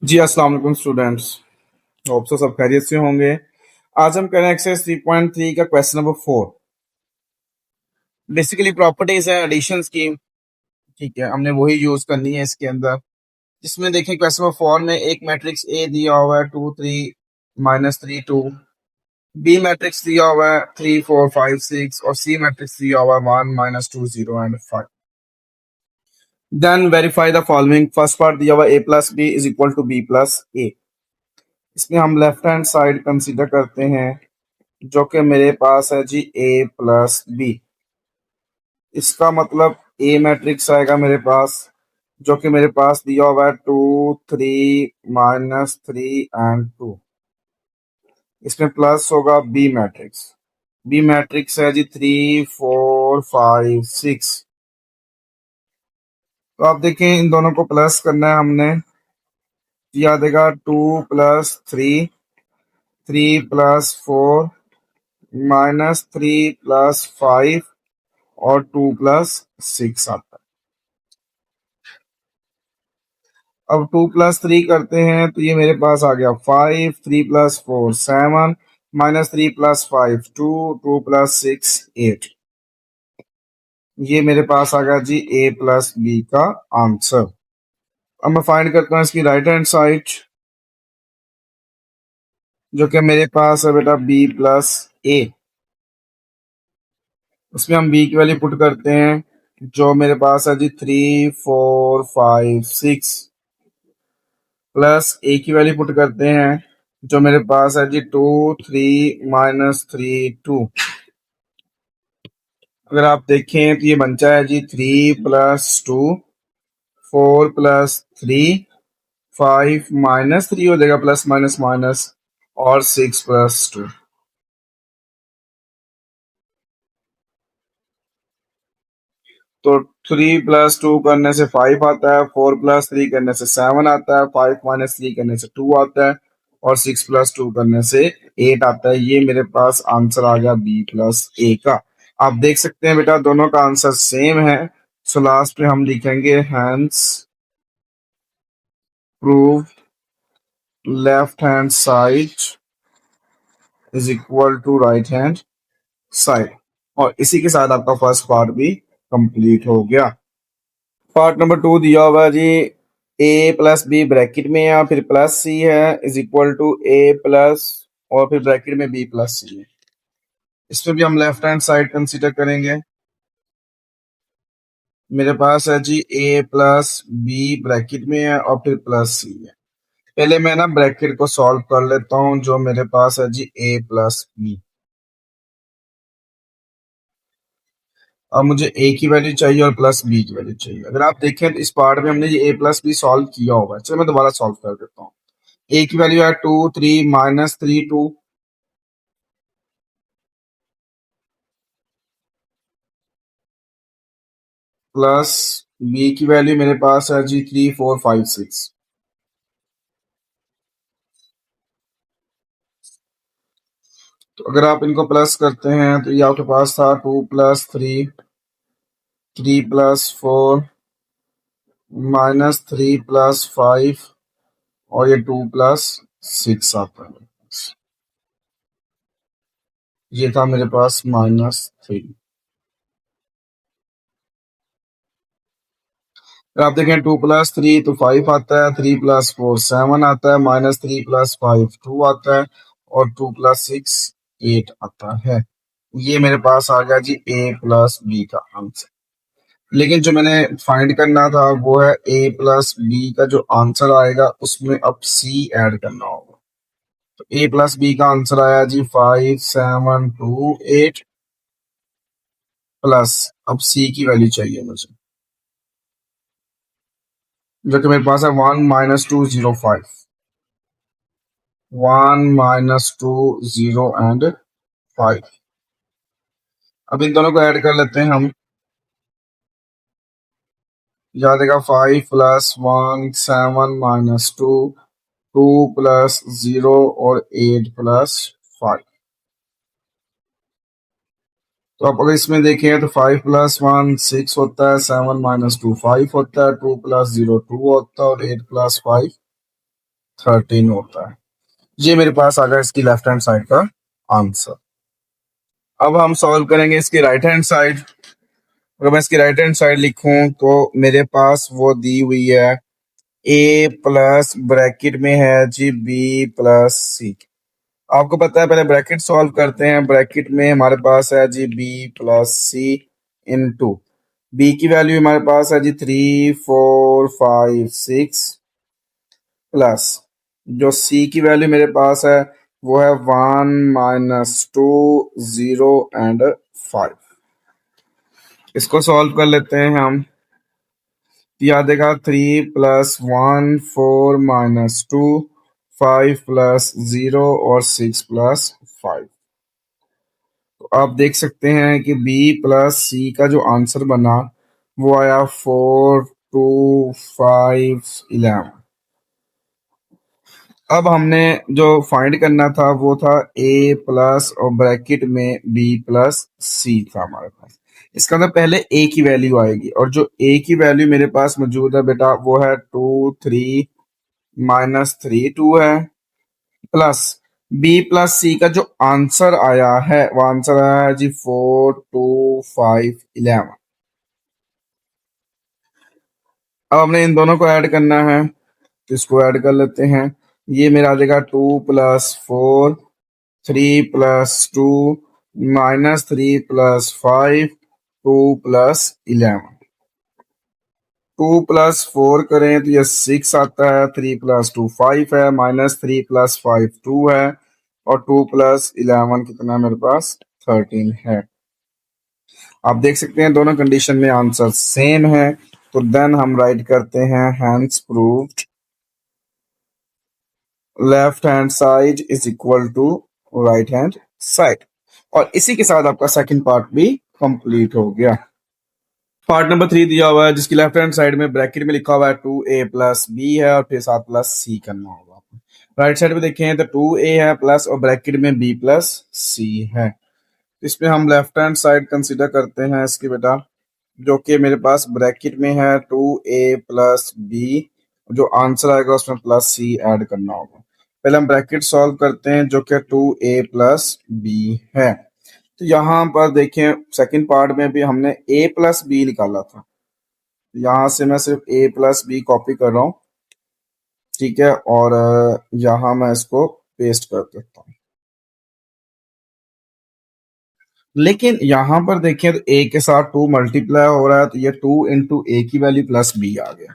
जी अस्सलाम वालेकुम students. Hope so सब खैरियत से होंगे। आज हम करें एक्सरसाइज 3.3 का क्वेश्चन नंबर 4। बेसिकली प्रॉपर्टीज है एडिशंस की। ठीक है, हमने वही यूज करनी है इसके अंदर। जिसमें देखें क्वेश्चन नंबर 4 में एक मैट्रिक्स ए दिया हुआ है 2 3 -3 2। बी मैट्रिक्स दिया हुआ है 3 4 5 6 और सी मैट्रिक्स दिया हुआ है 1 -2 0 and 5। Then verify the following. First part दिया हुआ A plus B is equal to B plus A. इसमें हम लेफ्ट हैंड साइड कंसीडर करते हैं जो कि मेरे पास है जी ए प्लस बी। इसका मतलब ए मैट्रिक्स आएगा मेरे पास, जो कि मेरे पास दिया हुआ है 2 3 -3 एंड 2। इसमें प्लस होगा बी मैट्रिक्स। बी मैट्रिक्स है जी 3 4 5 6। तो आप देखें इन दोनों को प्लस करना है हमने। या देगा 2 + 3 3 + 4 -3 + 5 और 2 + 6 आता है। अब 2 + 3 करते हैं तो ये मेरे पास आ गया 5, 3 + 4 7, -3 + 5 2, 2 + 6 8। ये मेरे पास आ गया जी ए प्लस बी का आंसर। अब मैं फाइंड करता हूँ इसकी राइट हैंड साइड, जो कि मेरे पास है बेटा बी प्लस ए। उसमें हम बी की वैल्यू पुट करते हैं, जो मेरे पास है जी 3 4 5 6 प्लस ए की वैल्यू पुट करते हैं, जो मेरे पास है जी 2 3 -3 2। अगर आप देखें तो ये बनता है जी 3 + 2 4 + 3 5 -3 हो जाएगा, प्लस माइनस माइनस, और 6 + 2। तो 3 + 2 करने से 5 आता है, 4 + 3 करने से 7 आता है, 5 - 3 करने से 2 आता है, और 6 + 2 करने से 8 आता है। ये मेरे पास आंसर आ गया बी प्लस ए का। आप देख सकते हैं बेटा दोनों का आंसर सेम है। सो लास्ट पे हम लिखेंगे hence prove left hand side is equal to right hand side. और इसी के साथ आपका फर्स्ट पार्ट भी कंप्लीट हो गया। पार्ट नंबर 2 दिया हुआ है जी ए प्लस बी ब्रैकेट में या फिर प्लस सी है is equal to A plus और फिर ब्रैकेट में बी प्लस सी है। इसमें भी हम लेफ्ट हैंड साइड कंसीडर करेंगे। मेरे पास है जी ए प्लस बी ब्रैकेट में है और फिर प्लस सी है। पहले मैं ना ब्रैकेट को सॉल्व कर लेता हूं, जो मेरे पास है जी ए प्लस बी। अब मुझे ए की वैल्यू चाहिए और प्लस बी की वैल्यू चाहिए। अगर आप देखें तो इस पार्ट में हमने ये ए प्लस बी सॉल्व किया होगा। चलो मैं दोबारा सॉल्व कर देता हूँ। ए की वैल्यू है 2 3 -3 2 प्लस बी की वैल्यू मेरे पास है जी 3 4 5 6। तो अगर आप इनको प्लस करते हैं तो ये आपके पास था 2 + 3 3 + 4 -3 + 5 और ये 2 + 6 आता है। ये था मेरे पास -3। आप देखें 2 + 3 तो 5 आता है, 3 + 4 7 आता है, -3 + 5 2 आता है, और 2 + 6 8 आता है। ये मेरे पास आ गया जी ए प्लस बी का आंसर। लेकिन जो मैंने फाइंड करना था वो है ए प्लस बी का जो आंसर आएगा उसमें अब सी ऐड करना होगा। तो ए प्लस बी का आंसर आया जी 5 7 2 8 प्लस, अब सी की वैल्यू चाहिए मुझे, जो कि मेरे पास है 1 - 2 0 5। 1 - 2 0 एंड 5। अब इन दोनों को ऐड कर लेते हैं हम। याद देगा 5 + 1 7 - 2 2 + 0 और 8 + 5। तो आप अगर इसमें देखें तो 5 + 1 6 होता है, 7 - 2 5 होता है, 2 + 0 2 होता है, और 8 + 5 13 होता है। ये मेरे पास आ गया इसकी लेफ्ट हैंड साइड का आंसर। अब हम सॉल्व करेंगे इसकी राइट हैंड साइड। अगर मैं इसकी राइट हैंड साइड लिखूं तो मेरे पास वो दी हुई है ए प्लस ब्रैकेट में है जी बी प्लस सी। आपको पता है पहले ब्रैकेट सॉल्व करते हैं। ब्रैकेट में हमारे पास है जी बी प्लस सी इनटू बी की वैल्यू हमारे पास है जी 3 4 5 6 प्लस जो सी की वैल्यू मेरे पास है वो है 1 -2 0 एंड 5। इसको सॉल्व कर लेते हैं हम। याद देगा 3 + 1 4 -2 5 + 0 और 6 + 5। तो आप देख सकते हैं कि बी प्लस सी का जो आंसर बना वो आया 4 2 5 11। अब हमने जो फाइंड करना था वो था ए प्लस और ब्रैकेट में बी प्लस सी था हमारे पास। इसका मतलब पहले ए की वैल्यू आएगी और जो ए की वैल्यू मेरे पास मौजूद है बेटा वो है 2 3 -3 2 है प्लस बी प्लस सी का जो आंसर आया है वो आंसर आया है जी 4 2 5 11। अब हमने इन दोनों को ऐड करना है तो इसको ऐड कर लेते हैं। ये मेरा आ जाएगा 2 + 4 3 + 2 -3 + 5 2 + 11। 2 + 4 करें तो ये 6 आता है। 3 + 2 5 है। -3 + 5 2 है और 2 + 11 कितना मेरे पास 13 है। आप देख सकते हैं दोनों कंडीशन में आंसर सेम है। तो देन हम राइट करते हैं hence proved left hand side is equal to right hand side. और इसी के साथ आपका सेकंड पार्ट भी कंप्लीट हो गया। पार्ट नंबर 3 दिया हुआ है जिसकी लेफ्ट हैंड साइड में ब्रैकेट में लिखा हुआ है 2a + b है और फिर साथ प्लस c करना होगा। राइट साइड में देखें तो 2a है प्लस और ब्रैकेट में b + c है। इसमें हम लेफ्ट हैंड साइड कंसीडर करते हैं इसकी बेटा, जो कि मेरे पास ब्रैकेट में है 2a + b। जो आंसर आएगा उसमें प्लस c ऐड करना होगा। पहले हम ब्रैकेट सॉल्व करते हैं जो कि 2a + b है। तो यहाँ पर देखें सेकंड पार्ट में भी हमने a + b निकाला था। यहाँ से मैं सिर्फ a + b कॉपी कर रहा हूँ, ठीक है, और यहाँ मैं इसको पेस्ट कर देता हूँ। लेकिन यहाँ पर देखें तो a के साथ 2 मल्टीप्लाई हो रहा है तो ये 2 × a की वैल्यू प्लस b आ गया।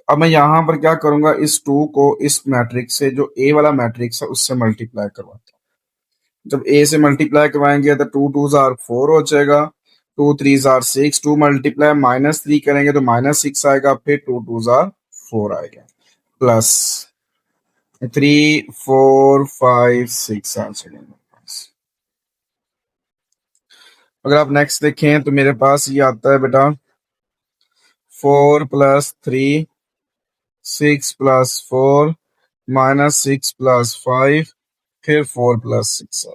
अब मैं यहाँ पर क्या करूंगा, इस 2 को इस मैट्रिक्स से जो a वाला मैट्रिक्स है उससे मल्टीप्लाई करवाता हूँ। जब a से मल्टीप्लाई करवाएंगे तो 2 2 जार 4 हो जाएगा, 2 3 जार 6, 2 मल्टीप्लाई -3 करेंगे तो -6 आएगा, फिर 2 2 जार 4 आएगा प्लस 3 4 5 6 आ जाएगा। अगर आप नेक्स्ट देखें तो मेरे पास ये आता है बेटा 4 + 3 6 + 4 -6 + 5 फिर 4 + 6।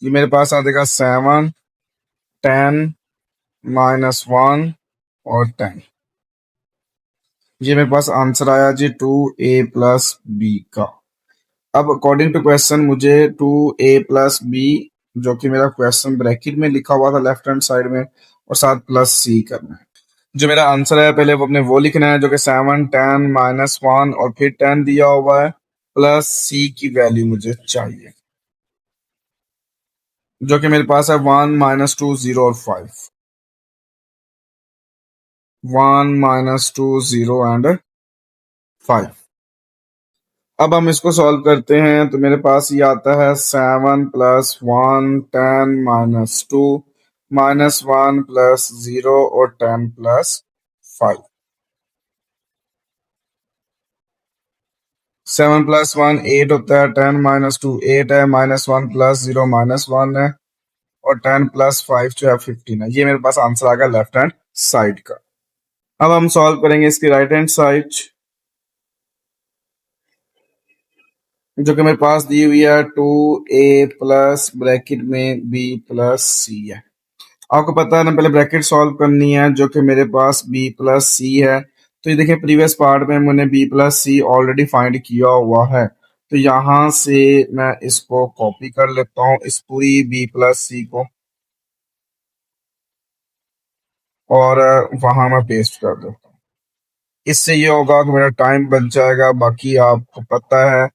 ये मेरे पास आ जाएगा 7 10 -1 और 10। ये मेरे पास आंसर आया जी 2a + b का। अब अकॉर्डिंग टू क्वेश्चन मुझे 2a + b जो कि मेरा क्वेश्चन ब्रैकेट में लिखा हुआ था लेफ्ट हैंड साइड में और साथ प्लस c करना है। जो मेरा आंसर है पहले वो अपने वो लिखना है जो कि 7 10 -1 और फिर 10 दिया हुआ है प्लस c की वैल्यू मुझे चाहिए जो कि मेरे पास है 1 -2 0 और 5। 1 -2 0 एंड 5। अब हम इसको सॉल्व करते हैं तो मेरे पास ये आता है 7 + 1 10 -2 -1 + 0 और 10 + 5। 7 + 1 8 होता है, 10 -2 8 है, -1 + 0 -1 है और 10 + 5 जो है 15 है। ये मेरे पास आंसर आ गया लेफ्ट हैंड साइड का। अब हम सॉल्व करेंगे इसकी राइट हैंड साइड जो कि मेरे पास दी हुई है 2a + ब्रैकेट में b + c है। आपको पता है ना पहले ब्रैकेट सॉल्व करनी है जो कि मेरे पास b + c है। तो ये देखिए प्रीवियस पार्ट में मैंने बी प्लस सी ऑलरेडी फाइंड किया हुआ है, तो यहाँ से मैं इसको कॉपी कर लेता हूँ इस पूरी बी प्लस सी को, और वहां मैं पेस्ट कर देता हूँ। इससे ये होगा कि मेरा टाइम बच जाएगा। बाकी आपको पता है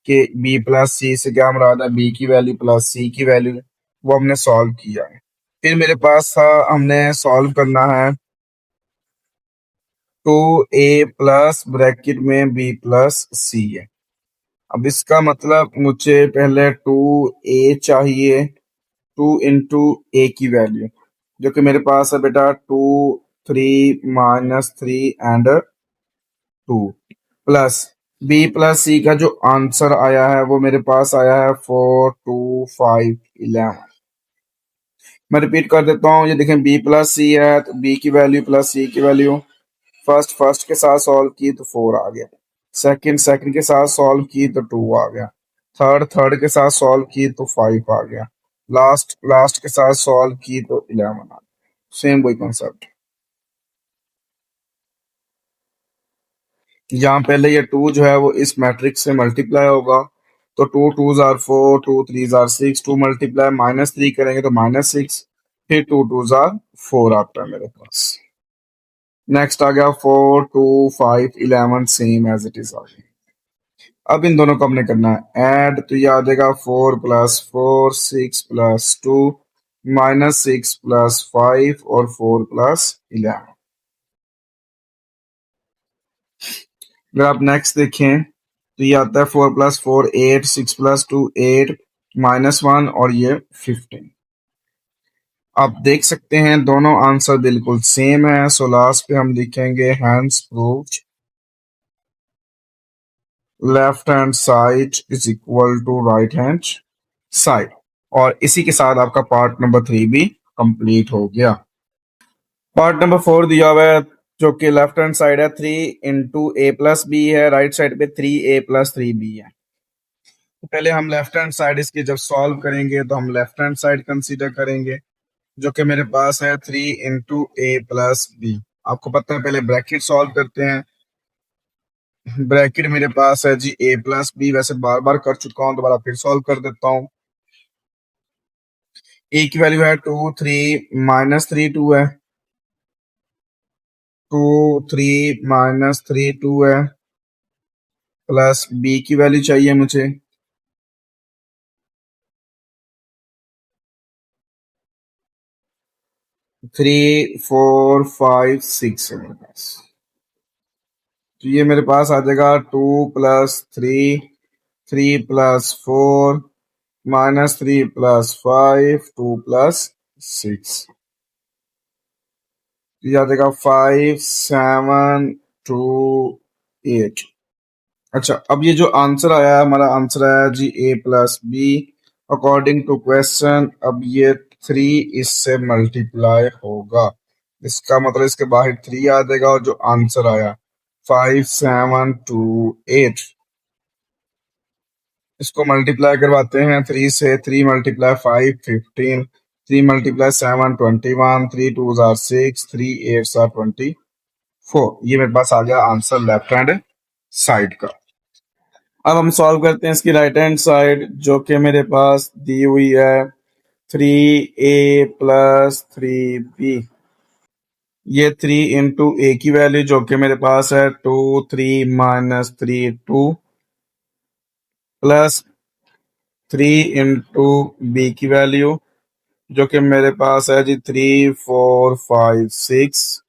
कि बी प्लस सी से क्या मुराद है, बी की वैल्यू प्लस सी की वैल्यू, वो हमने सॉल्व किया है। फिर मेरे पास था, हमने सॉल्व करना है 2a प्लस ब्रैकेट में बी प्लस सी है। अब इसका मतलब मुझे पहले 2a चाहिए, 2 × a की वैल्यू जो कि मेरे पास है बेटा 2, 3 -3 एंड 2 प्लस बी प्लस सी का जो आंसर आया है वो मेरे पास आया है 4, 2, 5, 11। मैं रिपीट कर देता हूँ, ये देखें बी प्लस सी है तो बी की वैल्यू प्लस सी की वैल्यू, फर्स्ट के साथ सॉल्व की तो 4 आ गया, सेकंड के साथ सॉल्व की तो 2 आ गया, थर्ड के साथ सॉल्व की तो 5 आ गया, लास्ट के साथ सॉल्व की तो 11 आ गया। सेम वही कॉन्सेप्ट। यहाँ पहले ये 2 जो है वो इस मैट्रिक्स से मल्टीप्लाई होगा, तो 2 2s are 4, 2 3s are 6, 2 multiply -3 करेंगे तो -6, फिर 2 2s are 4 आता है मेरे पास। नेक्स्ट आ गया 4, 2, 5, 11 सेम एज इट इज आ गया। अब इन दोनों को हमने करना है ऐड, तो ये आ जाएगा 4 + 4, 6 + 2, -6 + 5 और 4 + 11। अगर आप नेक्स्ट देखें तो ये आता है 4 + 4 8, 6 + 2 8, -1 और ये 15। आप देख सकते हैं दोनों आंसर बिल्कुल सेम है, सो लास्ट पे हम लिखेंगे hence proved left hand side is equal to right hand side. और इसी के साथ आपका पार्ट नंबर 3 भी कंप्लीट हो गया। पार्ट नंबर 4 दिया हुआ है जो कि लेफ्ट हैंड साइड है 3 × a + b है, राइट साइड पे 3a + 3b है। तो पहले हम लेफ्ट हैंड साइड इसकी जब सॉल्व करेंगे तो हम लेफ्ट हैंड साइड कंसीडर करेंगे जो कि मेरे पास है 3 × a + b। आपको पता है पहले ब्रैकेट सॉल्व करते हैं। ब्रैकेट मेरे पास है जी a + b, वैसे बार बार कर चुका हूं, दोबारा फिर सॉल्व कर देता हूं। a की वैल्यू है 2, 3 -3 2 है, 2 3 -3 2 है, प्लस b की वैल्यू चाहिए मुझे 3 4 5 6 है मेरे पास। तो ये मेरे पास आ जाएगा 2 + 3, 3 + 4, -3 + 5, 2 + 6, ये आ जाएगा 5 7 2 8। अच्छा, अब ये जो आंसर आया है हमारा आंसर आया जी a + b according to question. अब ये 3 इससे मल्टीप्लाई होगा, इसका मतलब इसके बाहर 3 आ जाएगा और जो आंसर आया 5 7 2 8, इसको मल्टीप्लाई करवाते हैं 3 से। 3 × 5 15, 3 × 7 21, 3 2s are 6, 3 8s are 24। ये मेरे पास आ गया आंसर लेफ्ट हैंड साइड का। अब हम सॉल्व करते हैं इसकी राइट हैंड साइड जो कि मेरे पास दी हुई है 3a + 3b। ये 3 × a की वैल्यू जो कि मेरे पास है 2 3 -3 2, प्लस 3 × b की वैल्यू जो कि मेरे पास है जी 3 4 5 6।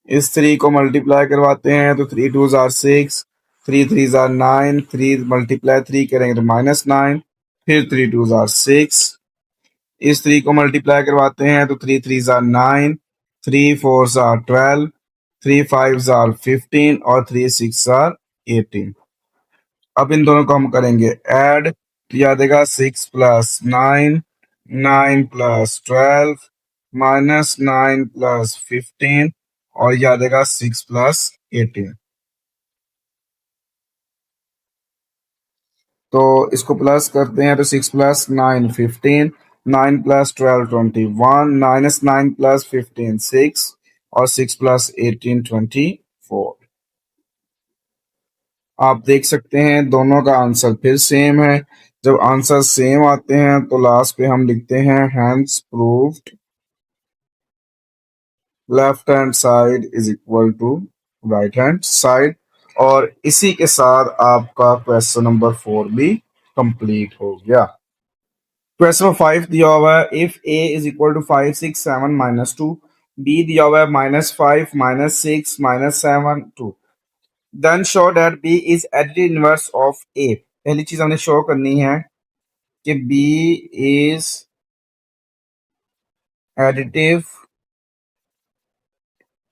इस 3 को मल्टीप्लाई करवाते हैं तो 3 2s are 6, 3 3s are 9, 3 × 3 करेंगे तो -9, फिर 3 2s are 6। इस 3 को मल्टीप्लाई करवाते हैं तो 3 3s are 9, 3 4s are 12, 3 5s are 15 और 3 6s are 18। अब इन दोनों को हम करेंगे ऐड, तो याद आएगा 6 + 9, 9 + 12, -9 + 15 और याद आएगा 6 + 18। तो इसको प्लस करते हैं तो 6 + 9 15, 9 + 12 21, -9 + 15 6 और 6 + 18 24। आप देख सकते हैं दोनों का आंसर फिर सेम है। जब आंसर सेम आते हैं तो लास्ट पे हम लिखते हैं hence proved left hand side is equal to right hand side. और इसी के साथ आपका क्वेश्चन नंबर 4 भी कंप्लीट हो गया। क्वेश्चन नंबर 5 दिया हुआ है if a is equal to 5 6 7 -2, b दिया हुआ है -5 -6 -7 2, then show that b is additive inverse of a। पहली चीज हमने शो करनी है कि b is additive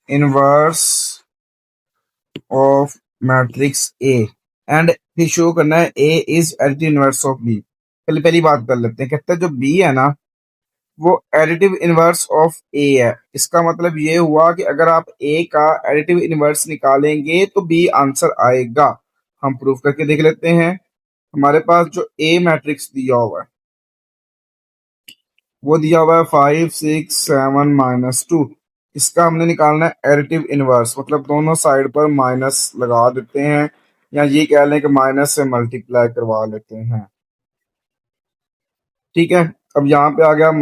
inverse of matrix A and फिर शो करना है A is additive inverse of B। पहले पहली बात कर लेते हैं। कहता है जो B है ना वो एडिटिव इनवर्स ऑफ A है। इसका मतलब ये हुआ कि अगर आप A का एडिटिव इनवर्स निकालेंगे तो B आंसर आएगा। हम प्रूफ करके देख लेते हैं। हमारे पास जो A मैट्रिक्स दिया हुआ है वो दिया हुआ है 5 6 7 -2। इसका हमने निकालना है एडिटिव इनवर्स, मतलब दोनों साइड पर माइनस लगा देते हैं या ये कह लें कि माइनस से मल्टीप्लाई करवा लेते हैं। ठीक है, अब यहाँ पे आ गया -a =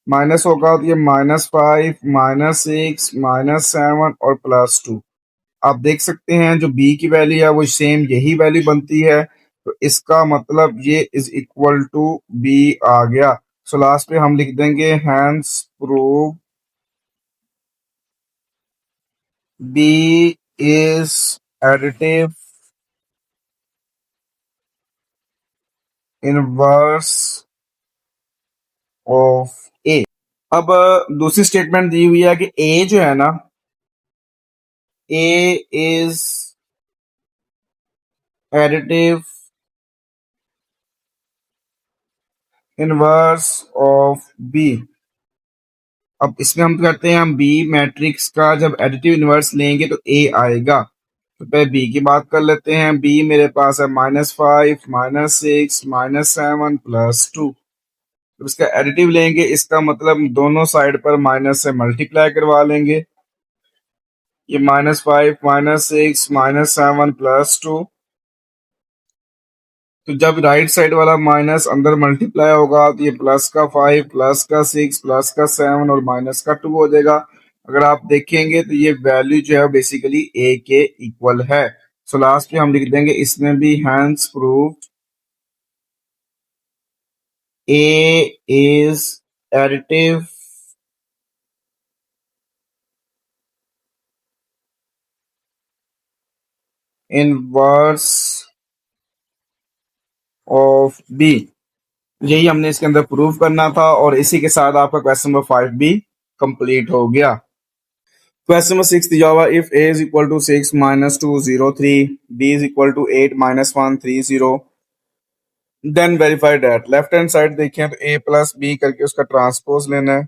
माइनस होगा तो ये -5 -6 -7 और +2। आप देख सकते हैं जो b की वैल्यू है वो सेम यही वैल्यू बनती है, तो इसका मतलब ये इज इक्वल टू b आ गया। सो लास्ट पे हम लिख देंगे hence prove b is additive inverse of a। अब दूसरी स्टेटमेंट दी हुई है कि a जो है ना a is additive inverse of b। अब इसमें हम करते हैं, हम बी मैट्रिक्स का जब एडिटिव इनवर्स लेंगे तो ए आएगा। तो पहले बी की बात कर लेते हैं। बी मेरे पास है -5 -6 -7 +2। तो इसका एडिटिव लेंगे, इसका मतलब दोनों साइड पर माइनस से मल्टीप्लाई करवा लेंगे। ये -5 -6 -7 +2। तो जब राइट साइड वाला माइनस अंदर मल्टीप्लाई होगा तो ये प्लस का 5 प्लस का 6 प्लस का 7 और माइनस का 2 हो जाएगा। अगर आप देखेंगे तो ये वैल्यू जो है बेसिकली a के इक्वल है। सो लास्ट में हम लिख देंगे इसमें भी hence proved a is additive inverse of b। यही हमने इसके अंदर प्रूव करना था और इसी के साथ आपका क्वेश्चन नंबर 5 भी कंप्लीट हो गया। क्वेश्चन नंबर 6 दिया हुआ if a is equal to 6 -2 0 3, b is equal to 8 -1 3 0, then verify that. Left hand side देखें तो a प्लस b करके उसका ट्रांसपोज लेना है।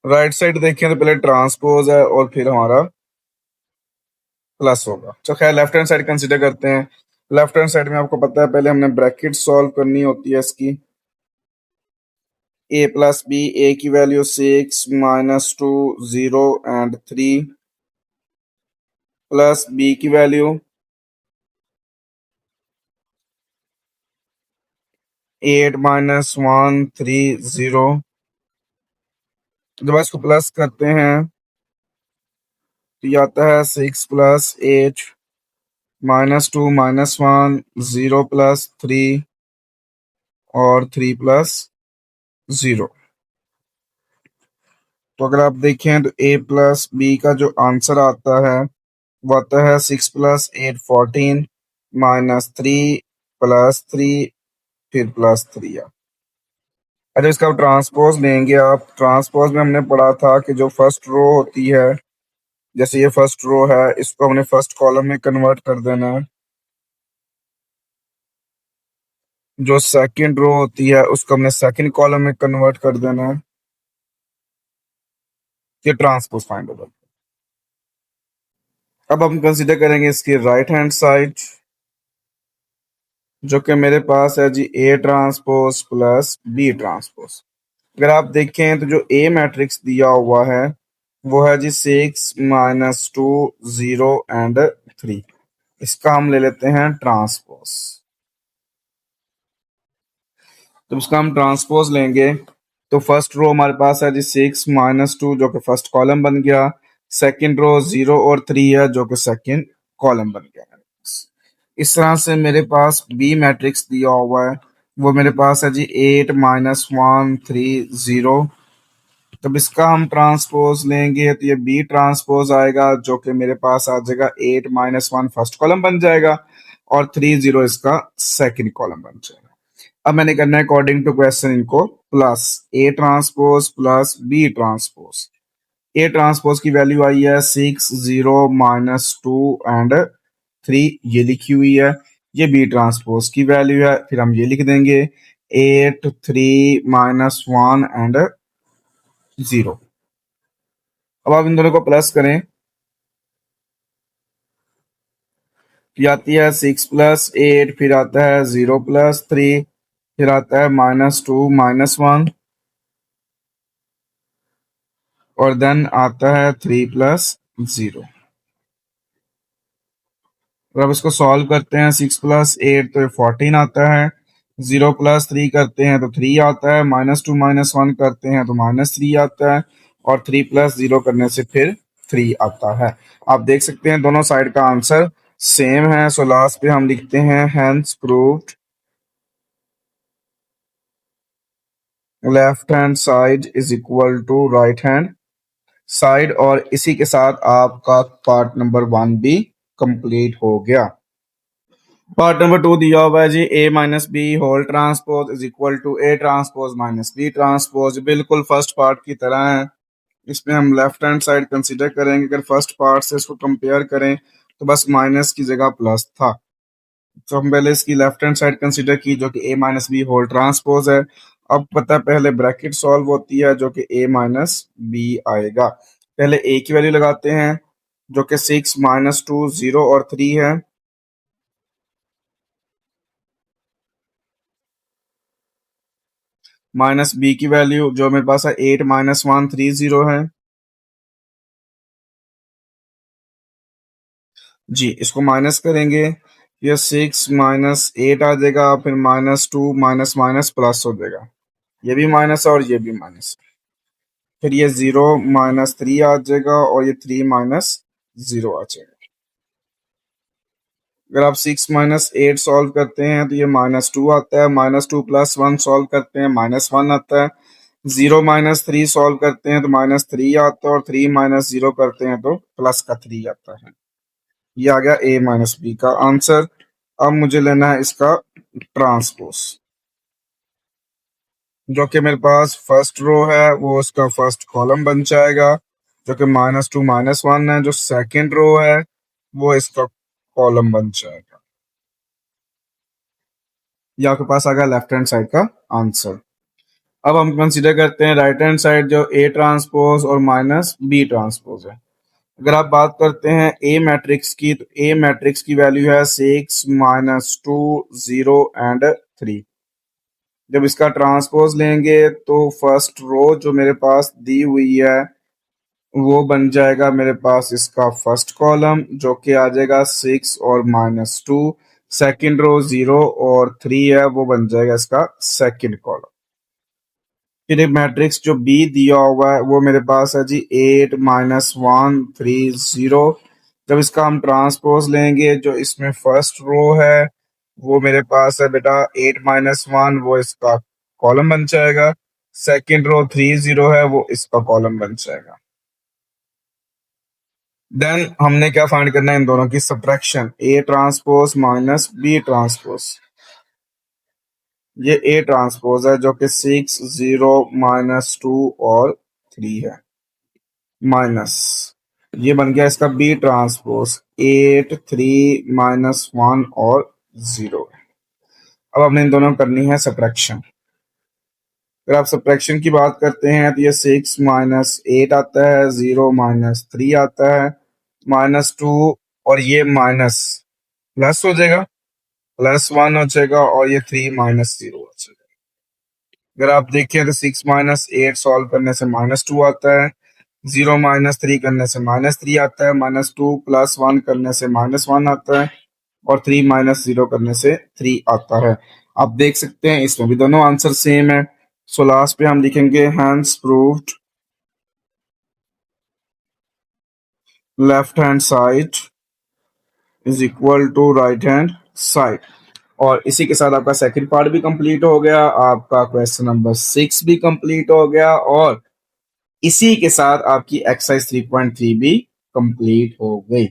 राइट साइड देखें तो पहले ट्रांसपोज है और फिर हमारा प्लस होगा। तो खैर लेफ्ट हैंड साइड कंसिडर करते हैं। लेफ्ट हैंड साइड में आपको पता है पहले हमने ब्रैकेट सॉल्व करनी होती है इसकी। a प्लस b, a की वैल्यू 6 -2 0 एंड 3 प्लस b की वैल्यू 8 -1 3 0। जब इसको प्लस करते हैं तो ये आता है 6 + 8 -2 -1 0 + 3 और 3 + 0। तो अगर आप देखें तो a प्लस b का जो आंसर आता है वो आता है 6 + 8 14 -3 + 3 फिर +3 है। अच्छा, इसका ट्रांसपोज लेंगे आप। ट्रांसपोज में हमने पढ़ा था कि जो फर्स्ट रो होती है, जैसे ये फर्स्ट रो है, इसको हमने फर्स्ट कॉलम में कन्वर्ट कर देना है। जो सेकंड रो होती है उसको हमने सेकंड कॉलम में कन्वर्ट कर देना है। ये ट्रांसपोज फाइंड होगा। अब हम कंसीडर करेंगे इसकी राइट हैंड साइड। जो कि मेरे पास है जी A transpose plus B transpose. अगर आप देखें तो जो ए मैट्रिक्स दिया हुआ है वो है जी 6 - 2 0 एंड 3। इसका हम ले लेते हैं ट्रांसपोज। तो इसका हम ट्रांसपोज लेंगे तो फर्स्ट रो हमारे पास है जी 6 - 2 जो कि फर्स्ट कॉलम बन गया। सेकंड रो 0 और 3 है जो कि सेकंड कॉलम बन गया। इस तरह से मेरे पास बी मैट्रिक्स दिया हुआ है वो मेरे पास है जी 8 - 1 3 0। तब इसका हम ट्रांसपोज लेंगे तो ये बी ट्रांसपोज आएगा जो कि मेरे पास आ जाएगा 8 - 1 फर्स्ट कॉलम बन जाएगा और 3 0 इसका सेकंड कॉलम बन जाएगा। अब मैंने करना है अकॉर्डिंग टू क्वेश्चन इनको plus A transpose plus B transpose. A transpose की वैल्यू आई है 6 - 2 - 2 एंड 3 ये लिखी हुई है। ये बी ट्रांसपोज की वैल्यू है। फिर हम ये लिख देंगे 8 - 3 - 1 एंड 0। अब आप इन दोनों को प्लस करें तो आती है 6 + 8 फिर आता है 0 + 3 फिर आता है -2 - 1 और देन आता है 3 + 0। और अब इसको सॉल्व करते हैं 6 + 8 तो 14 आता है। 0 + 3 करते हैं तो 3 आता है। -2 - 1 करते हैं तो -3 आता है और 3 + 0 करने से फिर 3 आता है। आप देख सकते हैं दोनों साइड का आंसर सेम है। सो लास्ट पे हम लिखते हैं hence proved left hand side is equal to right hand side. और इसी के साथ आपका पार्ट नंबर 1 भी कंप्लीट हो गया। पार्ट नंबर 2 दिया हुआ है जी A - B whole transpose is equal to A transpose - B transpose. बिल्कुल फर्स्ट पार्ट की तरह है। इसमें हम लेफ्ट हैंड साइड कंसीडर करेंगे। अगर फर्स्ट पार्ट से इसको कंपेयर करें तो बस माइनस की जगह प्लस था। तो हम पहले इसकी लेफ्ट हैंड साइड कंसीडर की जो कि A - B होल ट्रांसपोज है। अब पता है पहले ब्रैकेट सॉल्व होती है जो कि A - B आएगा। पहले A की वैल्यू लगाते हैं जो कि 6 - 2 0 और 3 है। माइनस बी की वैल्यू जो मेरे पास है 8 - 1 3 0 है। जी इसको माइनस करेंगे ये 6 - 8 आ जाएगा फिर -2 माइनस माइनस प्लस हो जाएगा। ये भी माइनस है और ये भी माइनस। फिर ये 0 - 3 आ जाएगा और ये 3 - 0 आ जाएगा। अगर आप 6 - 8 सॉल्व करते हैं तो ये -2 आता है। -2 + 1 सॉल्व करते हैं -1 आता है। 0 - 3 सॉल्व करते हैं तो -3 आता है और 3 - 0 करते हैं तो +3 आता है। ये आ गया A - B का आंसर। अब मुझे लेना है इसका ट्रांसपोज जो कि मेरे पास फर्स्ट रो है वो उसका फर्स्ट कॉलम बन जाएगा जो कि -2 - 1 है। जो सेकंड रो है वो इसका कॉलम बन जाएगा। ये आपके पास आ गया लेफ्ट हैंड साइड का आंसर। अब हम कंसीडर करते हैं राइट हैंड साइड जो A ट्रांसपोज और -B ट्रांसपोज है। अगर आप बात करते हैं ए मैट्रिक्स की तो ए मैट्रिक्स की वैल्यू है 6 - 2 0 एंड 3। जब इसका ट्रांसपोज लेंगे तो फर्स्ट रो जो मेरे पास दी हुई है वो बन जाएगा मेरे पास इसका फर्स्ट कॉलम जो कि आ जाएगा 6 और -2। सेकंड रो 0 और 3 है वो बन जाएगा इसका सेकंड कॉलम। फिर एक मैट्रिक्स जो बी दिया हुआ है वो मेरे पास है जी 8 - 1 3 0। जब इसका हम ट्रांसपोज लेंगे जो इसमें फर्स्ट रो है वो मेरे पास है बेटा 8 - 1 वो इसका कॉलम बन जाएगा। सेकंड रो 3 0 है वो इसका कॉलम बन जाएगा। देन हमने क्या फाइंड करना है इन दोनों की subtraction A transpose -B transpose. ये A ट्रांसपोज है जो कि 6 0 - 2 और 3 है माइनस ये बन गया इसका बी ट्रांसपोज 8 3 - 1 और 0। अब हमने इन दोनों करनी है सब्ट्रैक्शन। अगर आप सब्ट्रैक्शन की बात करते हैं तो ये 6 - 8 आता है 0 - 3 आता है -2 और ये माइनस प्लस हो जाएगा। +1 हो जाएगा और ये 3 -0 हो जाएगा। अगर आप देखें तो 6 -8 सॉल्व करने से -2 आता है, 0 -3 करने से -3 आता है, -2 +1 करने से -1 आता है और 3 -0 करने से 3 आता है। आप देख सकते हैं इसमें भी दोनों आंसर सेम है। सो लास्ट पे हम लिखेंगे hence proved left hand side is equal to right hand side. और इसी के साथ आपका सेकंड पार्ट भी कंप्लीट हो गया, आपका क्वेश्चन नंबर 6 भी कंप्लीट हो गया और इसी के साथ आपकी एक्सरसाइज 3.3 भी कंप्लीट हो गई।